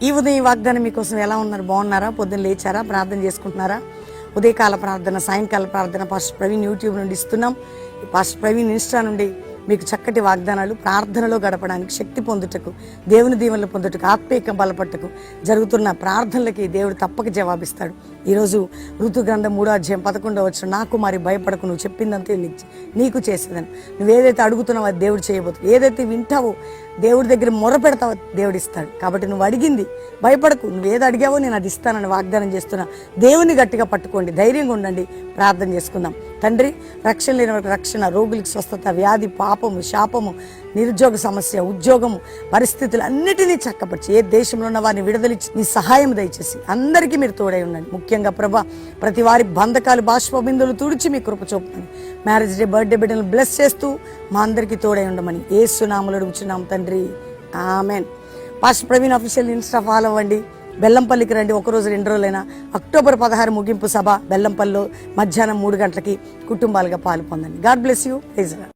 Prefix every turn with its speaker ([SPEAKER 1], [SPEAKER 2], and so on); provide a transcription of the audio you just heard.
[SPEAKER 1] ఈ ఉదయం వాగ్దానం మీకోసం ఎలా ఉన్నారు? బాగున్నారా? పొద్దున్న లేచారా? ప్రార్థన చేసుకుంటున్నారా? ఉదయకాల ప్రార్థన, సాయంకాల ప్రార్థన పాస్టర్ ప్రవీణ్ యూట్యూబ్ నుండి ఇస్తున్నాం. ఈ పాస్టర్ ప్రవీణ్ ఇన్స్టా నుండి మీకు చక్కటి వాగ్దానాలు, ప్రార్థనలో గడపడానికి, శక్తి పొందుటకు, దేవుని దీవెనలు పొందుటకు, ఆత్మీయ బలపట్టుకు జరుగుతున్న ప్రార్థనలకి దేవుడు తప్పక జవాబిస్తాడు. ఈరోజు ఋతు గ్రంథం 3వ అధ్యాయం 11వ వచనం, నా కుమారి భయపడకు, నువ్వు చెప్పిందంతే నీకు చేసేదని. నువ్వు ఏదైతే అడుగుతున్నావో అది దేవుడు చేయబోతుంది. ఏదైతే వింటావో దేవుడి దగ్గర మొర పెడతావో దేవుడు ఇస్తాడు. కాబట్టి నువ్వు అడిగింది భయపడకు, నువ్వు ఏది అడిగావో నేను అది ఇస్తానని వాగ్దానం చేస్తున్నా. దేవుని గట్టిగా పట్టుకోండి, ధైర్యంగా ఉండండి. ప్రార్థన చేసుకుందాం. తండ్రి, రక్షణ లేని వారికి రక్షణ, రోగులకు స్వస్థత, వ్యాధి, పాపము, శాపము, నిరుద్యోగ సమస్య, ఉద్యోగము, పరిస్థితులు అన్నిటినీ చక్కపరిచి ఏ దేశంలో ఉన్న వారిని విడుదలిచ్చి నీ సహాయం దయచేసి అందరికీ మీరు తోడై ఉండండి. ముఖ్యంగా ప్రభా, ప్రతి వారి బంధకాలు, బాష్పబిందులు తుడిచి మీ కృప చూపమని, మ్యారేజ్ డే, బర్త్డే బిడ్డలను బ్లెస్ చేస్తూ మా అందరికీ తోడై ఉండమని యేసు నామములో అడుగుచున్నాం తండ్రి, amen. Pastor Praveen official Insta follow అవ్వండి. బెల్లంపల్లికి రండి. ఒకరోజు 2 రోజులైనా. అక్టోబర్ 16 ముగింపు సభ బెల్లంపల్లిలో మధ్యాహ్నం 3 గంటలకి కుటుంబాలుగా పాలు పొందండి. God bless you. Praise lord.